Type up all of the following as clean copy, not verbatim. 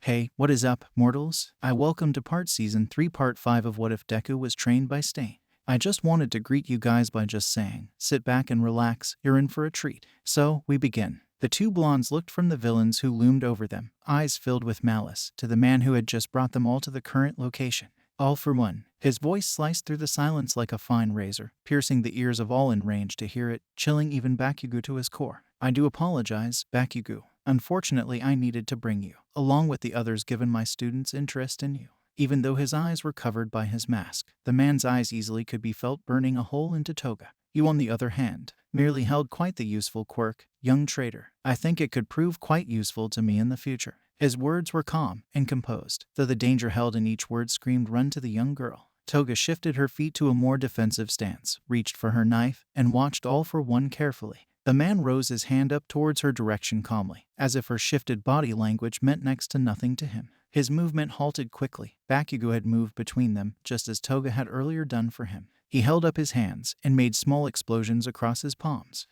Hey, what is up, mortals? I welcome to Season 3 Part 5 of What If Deku Was Trained by Stain. I just wanted to greet you guys by just saying, sit back and relax, you're in for a treat. So, we begin. The two blondes looked from the villains who loomed over them, eyes filled with malice, to the man who had just brought them all to the current location. All for one. His voice sliced through the silence like a fine razor, piercing the ears of all in range to hear it, chilling even Bakugo to his core. I do apologize, Bakugo. Unfortunately, I needed to bring you, along with the others given my students' interest in you. Even though his eyes were covered by his mask, the man's eyes easily could be felt burning a hole into Toga. You, on the other hand, merely held quite the useful quirk, young traitor. I think it could prove quite useful to me in the future. His words were calm and composed, though the danger held in each word screamed run to the young girl. Toga shifted her feet to a more defensive stance, reached for her knife, and watched All for One carefully. The man rose his hand up towards her direction calmly, as if her shifted body language meant next to nothing to him. His movement halted quickly. Bakugo had moved between them, just as Toga had earlier done for him. He held up his hands and made small explosions across his palms.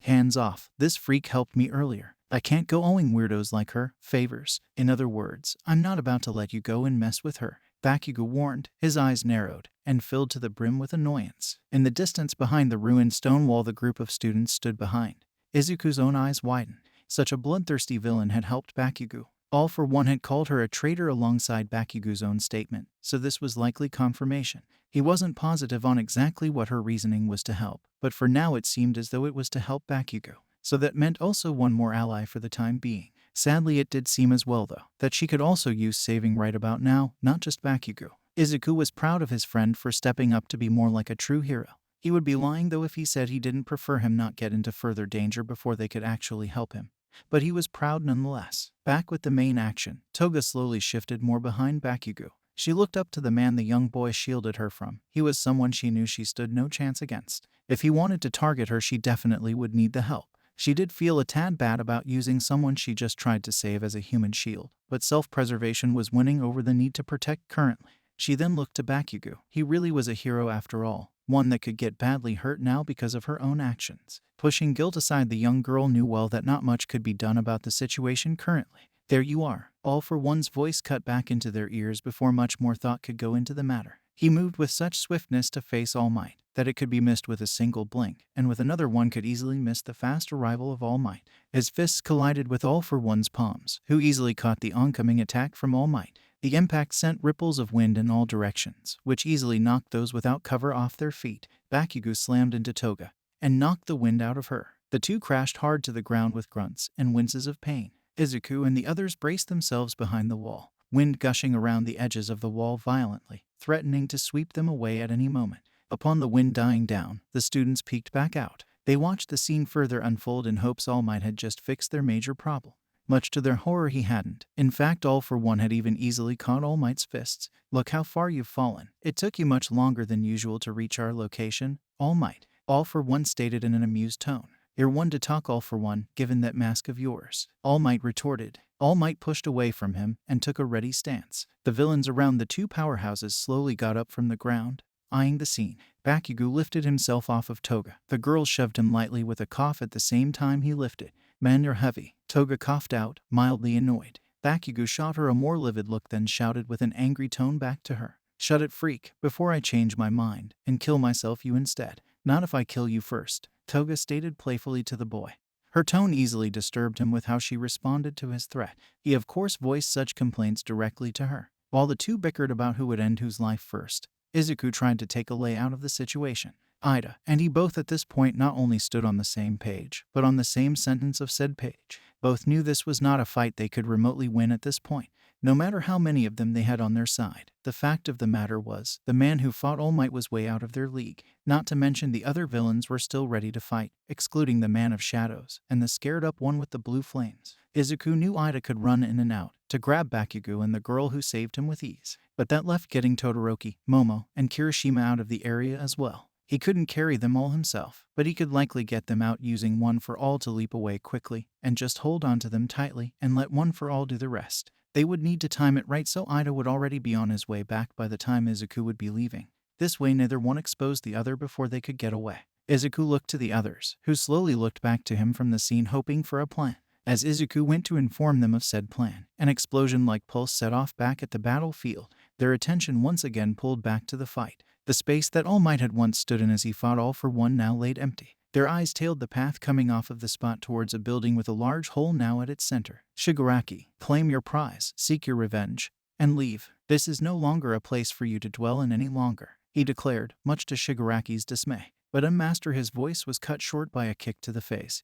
Hands off. This freak helped me earlier. I can't go owing weirdos like her favors. In other words, I'm not about to let you go and mess with her. Bakugo warned, his eyes narrowed and filled to the brim with annoyance. In the distance behind the ruined stone wall the group of students stood behind. Izuku's own eyes widened. Such a bloodthirsty villain had helped Bakugo. All for One had called her a traitor alongside Bakugo's own statement, so this was likely confirmation. He wasn't positive on exactly what her reasoning was to help, but for now it seemed as though it was to help Bakugo. So that meant also one more ally for the time being. Sadly, it did seem as well, though, that she could also use saving right about now, not just Bakugo. Izuku was proud of his friend for stepping up to be more like a true hero. He would be lying, though, if he said he didn't prefer him not get into further danger before they could actually help him. But he was proud nonetheless. Back with the main action, Toga slowly shifted more behind Bakugo. She looked up to the man the young boy shielded her from. He was someone she knew she stood no chance against. If he wanted to target her, she definitely would need the help. She did feel a tad bad about using someone she just tried to save as a human shield, but self-preservation was winning over the need to protect currently. She then looked to Bakugo. He really was a hero after all, one that could get badly hurt now because of her own actions. Pushing guilt aside, the young girl knew well that not much could be done about the situation currently. There you are. All for One's voice cut back into their ears before much more thought could go into the matter. He moved with such swiftness to face All Might that it could be missed with a single blink, and with another one could easily miss the fast arrival of All Might. His fists collided with All for One's palms, who easily caught the oncoming attack from All Might. The impact sent ripples of wind in all directions, which easily knocked those without cover off their feet. Bakugo slammed into Toga and knocked the wind out of her. The two crashed hard to the ground with grunts and winces of pain. Izuku and the others braced themselves behind the wall, wind gushing around the edges of the wall violently, threatening to sweep them away at any moment. Upon the wind dying down, the students peeked back out. They watched the scene further unfold in hopes All Might had just fixed their major problem. Much to their horror, he hadn't. In fact, All for One had even easily caught All Might's fists. Look how far you've fallen. It took you much longer than usual to reach our location, All Might. All for One stated in an amused tone. You're one to talk, All for One, given that mask of yours. All Might retorted. All Might pushed away from him and took a ready stance. The villains around the two powerhouses slowly got up from the ground, eyeing the scene. Bakugo lifted himself off of Toga. The girl shoved him lightly with a cough at the same time he lifted. Man, you're heavy. Toga coughed out, mildly annoyed. Bakugo shot her a more livid look, then shouted with an angry tone back to her. Shut it, freak, before I change my mind and kill myself you instead. Not if I kill you first, Toga stated playfully to the boy. Her tone easily disturbed him with how she responded to his threat. He of course voiced such complaints directly to her. While the two bickered about who would end whose life first, Izuku tried to take a lay out of the situation. Ida and he both at this point not only stood on the same page, but on the same sentence of said page. Both knew this was not a fight they could remotely win at this point, no matter how many of them they had on their side. The fact of the matter was, the man who fought All Might was way out of their league, not to mention the other villains were still ready to fight, excluding the Man of Shadows and the scared-up one with the blue flames. Izuku knew Ida could run in and out to grab Bakugo and the girl who saved him with ease, but that left getting Todoroki, Momo, and Kirishima out of the area as well. He couldn't carry them all himself, but he could likely get them out using One for All to leap away quickly and just hold on to them tightly and let One for All do the rest. They would need to time it right, so Ida would already be on his way back by the time Izuku would be leaving. This way neither one exposed the other before they could get away. Izuku looked to the others, who slowly looked back to him from the scene hoping for a plan. As Izuku went to inform them of said plan, an explosion-like pulse set off back at the battlefield, their attention once again pulled back to the fight. The space that All Might had once stood in as he fought All for One now laid empty. Their eyes tailed the path coming off of the spot towards a building with a large hole now at its center. Shigaraki, claim your prize, seek your revenge, and leave. This is no longer a place for you to dwell in any longer, he declared, much to Shigaraki's dismay. But unmaster, his voice was cut short by a kick to the face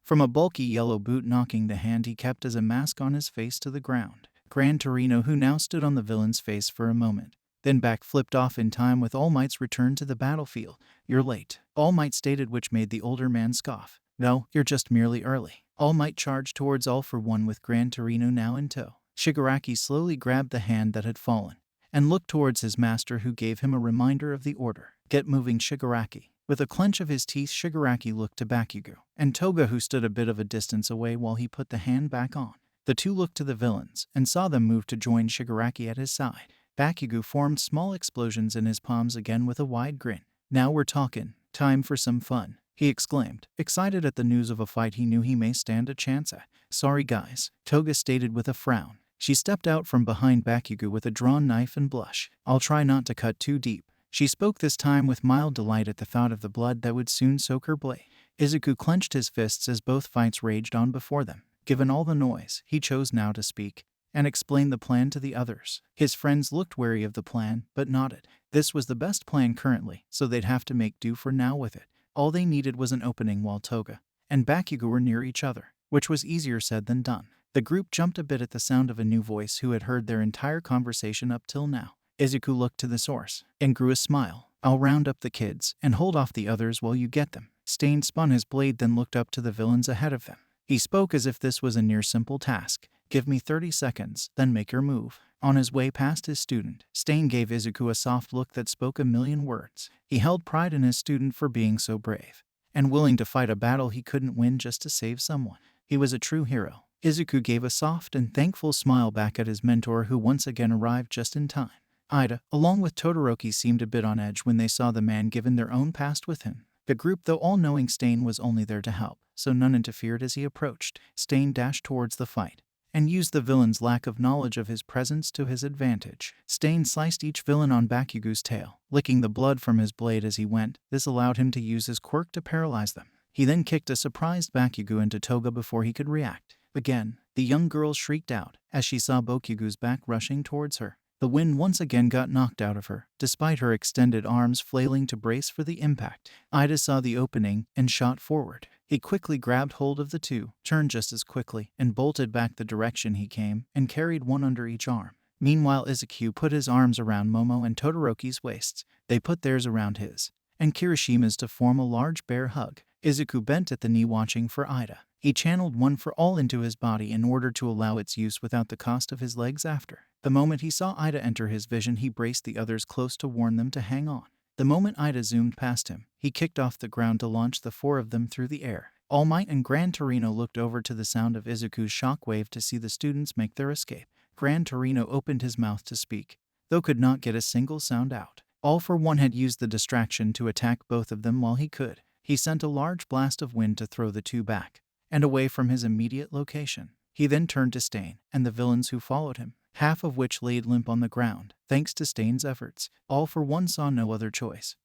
from a bulky yellow boot, knocking the hand he kept as a mask on his face to the ground. Gran Torino, who now stood on the villain's face for a moment, then back-flipped off in time with All Might's return to the battlefield. You're late, All Might stated, which made the older man scoff. No, you're just merely early. All Might charged towards All for One with Gran Torino now in tow. Shigaraki slowly grabbed the hand that had fallen and looked towards his master, who gave him a reminder of the order. Get moving, Shigaraki. With a clench of his teeth, Shigaraki looked to Bakugo and Toga, who stood a bit of a distance away while he put the hand back on. The two looked to the villains and saw them move to join Shigaraki at his side. Bakugo formed small explosions in his palms again with a wide grin. Now we're talking. Time for some fun, he exclaimed, excited at the news of a fight he knew he may stand a chance at. Sorry guys, Toga stated with a frown. She stepped out from behind Bakugo with a drawn knife and blush. I'll try not to cut too deep. She spoke this time with mild delight at the thought of the blood that would soon soak her blade. Izuku clenched his fists as both fights raged on before them. Given all the noise, he chose now to speak and explain the plan to the others. His friends looked wary of the plan, but nodded. This was the best plan currently, so they'd have to make do for now with it. All they needed was an opening while Toga and Bakugo were near each other, which was easier said than done. The group jumped a bit at the sound of a new voice who had heard their entire conversation up till now. Izuku looked to the source and grew a smile. I'll round up the kids and hold off the others while you get them. Stain spun his blade, then looked up to the villains ahead of them. He spoke as if this was a near simple task. Give me 30 seconds, then make your move. On his way past his student, Stain gave Izuku a soft look that spoke a million words. He held pride in his student for being so brave and willing to fight a battle he couldn't win just to save someone. He was a true hero. Izuku gave a soft and thankful smile back at his mentor, who once again arrived just in time. Ida, along with Todoroki, seemed a bit on edge when they saw the man, given their own past with him. The group, though all knowing Stain was only there to help, so none interfered as he approached. Stain dashed towards the fight and used the villain's lack of knowledge of his presence to his advantage. Stain sliced each villain on Bakugo's tail, licking the blood from his blade as he went. This allowed him to use his quirk to paralyze them. He then kicked a surprised Bakugo into Toga before he could react. Again, the young girl shrieked out as she saw Bakugo's back rushing towards her. The wind once again got knocked out of her, despite her extended arms flailing to brace for the impact. Ida saw the opening and shot forward. He quickly grabbed hold of the two, turned just as quickly, and bolted back the direction he came, and carried one under each arm. Meanwhile, Izuku put his arms around Momo and Todoroki's waists. They put theirs around his and Kirishima's to form a large bear hug. Izuku bent at the knee, watching for Ida. He channeled One for All into his body in order to allow its use without the cost of his legs after. The moment he saw Ida enter his vision, he braced the others close to warn them to hang on. The moment Ida zoomed past him, he kicked off the ground to launch the four of them through the air. All Might and Gran Torino looked over to the sound of Izuku's shockwave to see the students make their escape. Gran Torino opened his mouth to speak, though could not get a single sound out. All for One had used the distraction to attack both of them while he could. He sent a large blast of wind to throw the two back and away from his immediate location. He then turned to Stain and the villains who followed him, half of which laid limp on the ground. Thanks to Stain's efforts, All for One saw no other choice.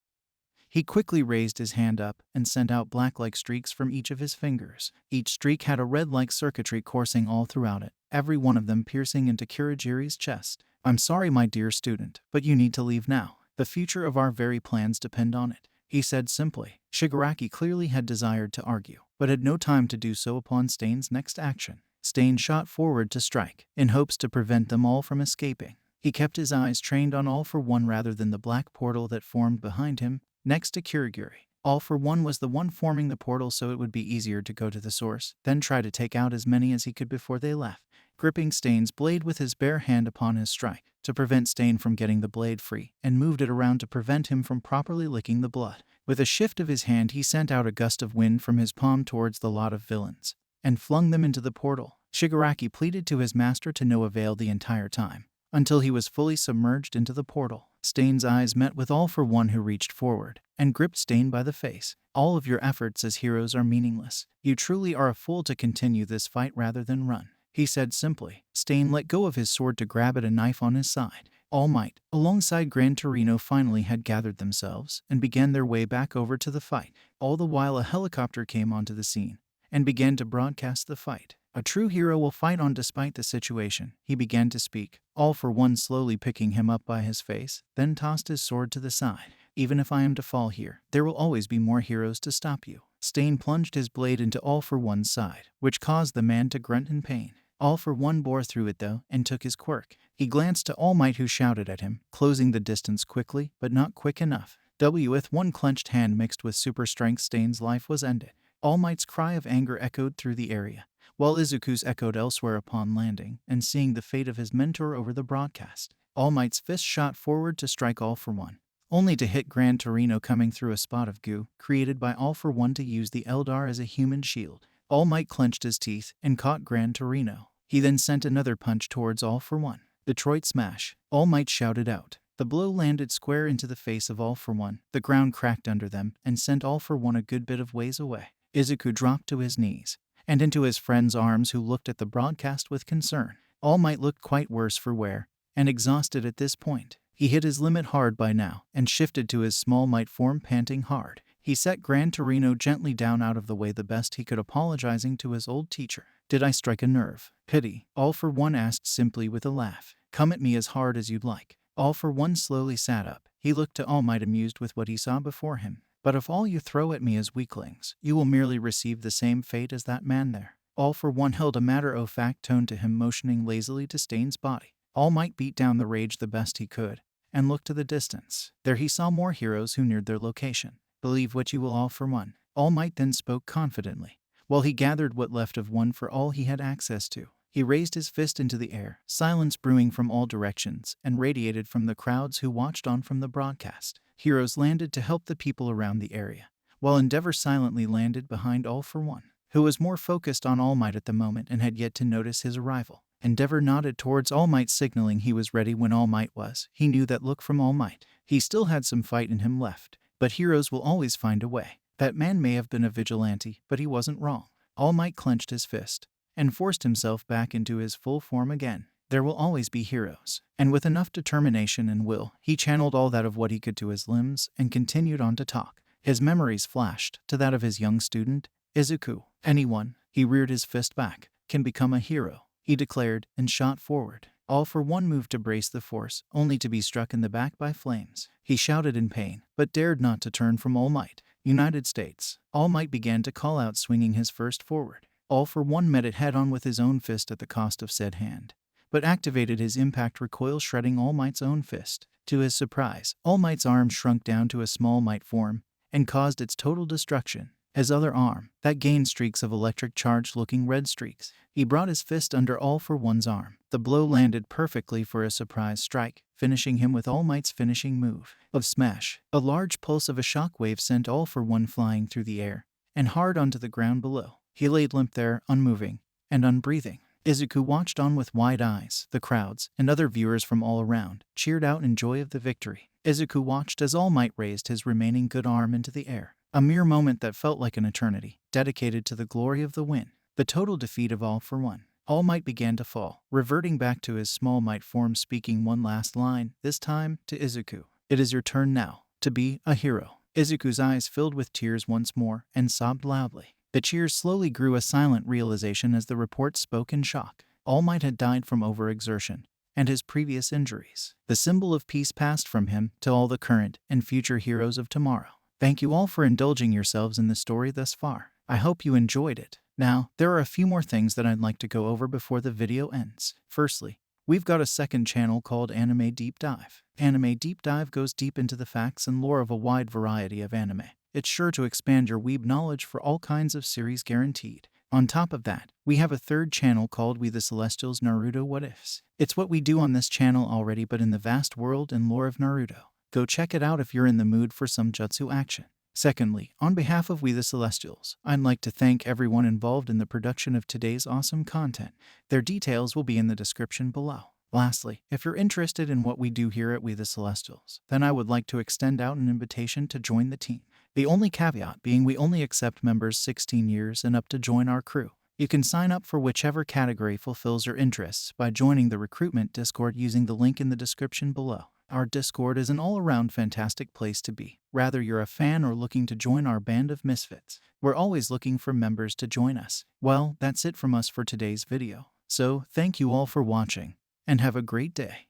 He quickly raised his hand up and sent out black-like streaks from each of his fingers. Each streak had a red-like circuitry coursing all throughout it, every one of them piercing into Kurogiri's chest. I'm sorry, my dear student, but you need to leave now. The future of our very plans depend on it, he said simply. Shigaraki clearly had desired to argue, but had no time to do so upon Stain's next action. Stain shot forward to strike, in hopes to prevent them all from escaping. He kept his eyes trained on All for One rather than the black portal that formed behind him, next to Kurogiri. All for One was the one forming the portal, so it would be easier to go to the source, then try to take out as many as he could before they left. Gripping Stain's blade with his bare hand upon his strike, to prevent Stain from getting the blade free, and moved it around to prevent him from properly licking the blood. With a shift of his hand, he sent out a gust of wind from his palm towards the lot of villains, and flung them into the portal. Shigaraki pleaded to his master to no avail the entire time, until he was fully submerged into the portal. Stain's eyes met with All For One, who reached forward and gripped Stain by the face. All of your efforts as heroes are meaningless. You truly are a fool to continue this fight rather than run, he said simply. Stain let go of his sword to grab at a knife on his side. All Might, alongside Gran Torino, finally had gathered themselves and began their way back over to the fight. All the while a helicopter came onto the scene and began to broadcast the fight. A true hero will fight on despite the situation, he began to speak. All For One slowly picking him up by his face, then tossed his sword to the side. Even if I am to fall here, there will always be more heroes to stop you. Stain plunged his blade into All For One's side, which caused the man to grunt in pain. All For One bore through it though, and took his quirk. He glanced to All Might, who shouted at him, closing the distance quickly, but not quick enough. With one clenched hand mixed with super strength, Stain's life was ended. All Might's cry of anger echoed through the area, while Izuku's echoed elsewhere upon landing and seeing the fate of his mentor over the broadcast. All Might's fist shot forward to strike All For One, only to hit Gran Torino coming through a spot of goo created by All For One to use the Eldar as a human shield. All Might clenched his teeth and caught Gran Torino. He then sent another punch towards All For One. Detroit Smash, All Might shouted out. The blow landed square into the face of All For One. The ground cracked under them and sent All For One a good bit of ways away. Izuku dropped to his knees and into his friend's arms, who looked at the broadcast with concern. All Might looked quite worse for wear and exhausted at this point. He hit his limit hard by now and shifted to his small Might form, panting hard. He set Gran Torino gently down out of the way the best he could, apologizing to his old teacher. Did I strike a nerve? Pity, All For One asked simply with a laugh. Come at me as hard as you'd like. All For One slowly sat up. He looked to All Might, amused with what he saw before him. But if all you throw at me is weaklings, you will merely receive the same fate as that man there. All For One held a matter-of-fact tone to him, motioning lazily to Stain's body. All Might beat down the rage the best he could and looked to the distance. There he saw more heroes who neared their location. Believe what you will, All For One. All Might then spoke confidently, while he gathered what left of one for all he had access to. He raised his fist into the air, silence brewing from all directions and radiated from the crowds who watched on from the broadcast. Heroes landed to help the people around the area, while Endeavor silently landed behind All For One, who was more focused on All Might at the moment and had yet to notice his arrival. Endeavor nodded towards All Might, signaling he was ready when All Might was. He knew that look from All Might. He still had some fight in him left, but heroes will always find a way. That man may have been a vigilante, but he wasn't wrong. All Might clenched his fist and forced himself back into his full form again. There will always be heroes, and with enough determination and will, he channeled all that of what he could to his limbs and continued on to talk. His memories flashed to that of his young student, Izuku. Anyone, he reared his fist back, can become a hero, he declared, and shot forward. All For One moved to brace the force, only to be struck in the back by flames. He shouted in pain, but dared not to turn from All Might. United States. All Might began to call out, swinging his fist forward. All For One met it head-on with his own fist at the cost of said hand, but activated his impact recoil, shredding All Might's own fist. To his surprise, All Might's arm shrunk down to a small Might form and caused its total destruction. His other arm, that gained streaks of electric charge, looking red streaks. He brought his fist under All For One's arm. The blow landed perfectly for a surprise strike, finishing him with All Might's finishing move of Smash. A large pulse of a shockwave sent All For One flying through the air and hard onto the ground below. He laid limp there, unmoving and unbreathing. Izuku watched on with wide eyes. The crowds and other viewers from all around cheered out in joy of the victory. Izuku watched as All Might raised his remaining good arm into the air. A mere moment that felt like an eternity, dedicated to the glory of the win. The total defeat of All For One. All Might began to fall, reverting back to his small Might form, speaking one last line, this time to Izuku. It is your turn now to be a hero. Izuku's eyes filled with tears once more and sobbed loudly. The cheers slowly grew a silent realization as the report spoke in shock. All Might had died from overexertion and his previous injuries. The symbol of peace passed from him to all the current and future heroes of tomorrow. Thank you all for indulging yourselves in the story thus far. I hope you enjoyed it. Now, there are a few more things that I'd like to go over before the video ends. Firstly, we've got a second channel called Anime Deep Dive. Anime Deep Dive goes deep into the facts and lore of a wide variety of anime. It's sure to expand your weeb knowledge for all kinds of series, guaranteed. On top of that, we have a third channel called We The Celestials Naruto What Ifs. It's what we do on this channel already, but in the vast world and lore of Naruto. Go check it out if you're in the mood for some jutsu action. Secondly, on behalf of We The Celestials, I'd like to thank everyone involved in the production of today's awesome content. Their details will be in the description below. Lastly, if you're interested in what we do here at We the Celestials, then I would like to extend out an invitation to join the team. The only caveat being we only accept members 16 years and up to join our crew. You can sign up for whichever category fulfills your interests by joining the recruitment Discord using the link in the description below. Our Discord is an all-around fantastic place to be, whether you're a fan or looking to join our band of misfits. We're always looking for members to join us. Well, that's it from us for today's video. So, thank you all for watching, and have a great day.